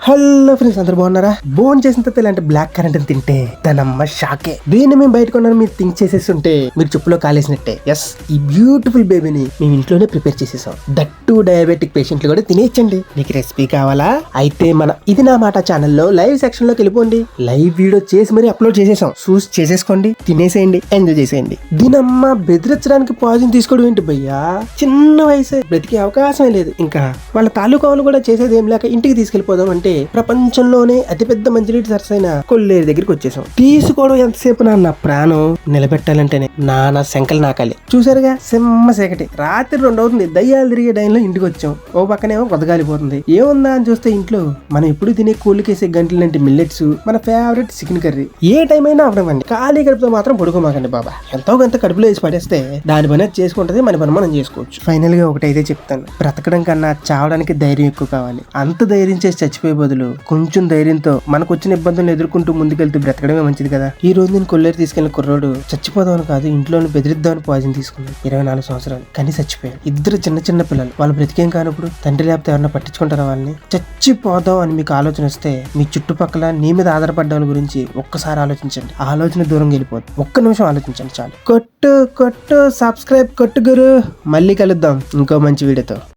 Hello friends, అందరు బాగున్నారా? Bone చేసిన తర్వాత ఇలాంటి బ్లాక్ కరెంట్ తింటే దానమ్మ షాకే. దీన్ని మేము బయట కొన్నాను మీరు థింక్ చేసేస్తుంటే మీరు చెప్పులో కాలేసినట్టే. ఎస్, ఈ బ్యూటిఫుల్ బేబీని మేము ఇంట్లోనే ప్రిపేర్ చేసేసాం. దట్టు డయాబెటిక్ పేషెంట్లు కూడా తినేయచ్చండి. మీకు రెసిపీ కావాలా? అయితే మన ఇది నా మాట ఛానల్లో లైవ్ సెక్షన్ లోకి వెళ్ళిపోండి. లైవ్ వీడియో చేసి మరీ అప్లోడ్ చేసేసాం. చూసి చేసేసుకోండి, తినేసేయండి, ఎంజాయ్ చేసేయండి. దీనమ్మ బెదిరించడానికి పాయిజన్ తీసుకోవడం ఏంటి భయ్యా? చిన్న వయసే, బ్రతికే అవకాశం లేదు. ఇంకా వాళ్ళ తాలూకాలు కూడా చేసేది ఏం లేక ఇంటికి తీసుకెళ్లిపోదాం అంటే ప్రపంచంలోనే అతిపెద్ద మంచినీటి సరసైన కొల్లేరు దగ్గరికి వచ్చేసాం. తీసుకోవడం ఎంతసేపు నా ప్రాణం నిలబెట్టాలంటేనే నానా శంకలు నాకాలి. చూసారుగా, సింహ సేకటి రాత్రి 2 అవుతుంది. దయ్యాలు తిరిగే టైంలో ఇంటికి వచ్చాం. ఓ పక్కనేమో కొత్తగాలిపోతుంది. ఏముందా అని చూస్తే ఇంట్లో మనం ఎప్పుడు తినే కూలికేసే గంటలు లాంటి మిల్లెట్స్, మన ఫేవరెట్ చికెన్ కర్రీ. ఏ టైం అయినా అవడమండి. ఖాళీ కడుపుతో మాత్రం పడుకోమాకండి బాబా. ఎంతో కొంత కడుపులో వేసి పడేస్తే దాని పని చేసుకుంటది, మన పని మనం చేసుకోవచ్చు. ఫైనల్ గా ఒకటైతే చెప్తాను, బ్రతకడం కన్నా చావడానికి ధైర్యం ఎక్కువ కావాలి. అంత ధైర్యం చేసి చచ్చిపోయే బదులు కొంచెం ధైర్యంతో మనకు వచ్చిన ఇబ్బందులను ఎదుర్కొంటూ ముందుకెళ్తూ బ్రతకడమే మంచిది కదా. ఈ రోజు నేను కొల్లేరు తీసుకెళ్లిన కుర్రోడు చచ్చిపోదామని కాదు, ఇంట్లోనే బెదిరిద్దామని పాయిజన్ తీసుకున్నాడు. 24 సంవత్సరాలు కానీ చచ్చిపోయాడు. ఇద్దరు చిన్న పిల్లలు. వాళ్ళు బ్రతికేం కానప్పుడు తండ్రి లేకపోతే ఎవరన్నా పట్టించుకుంటారా వాళ్ళని? చచ్చిపోదాం అని మీకు ఆలోచన వస్తే మీ చుట్టుపక్కల నీ మీద ఆధారపడ్డ వాళ్ళ గురించి ఒక్కసారి ఆలోచించండి. ఆలోచన దూరం వెళ్ళిపోదు. ఒక్క నిమిషం ఆలోచించండి చాలు. కొట్టు సబ్స్క్రైబ్ కొట్టు గురు. మళ్ళీ కలుద్దాం ఇంకో మంచి వీడియోతో.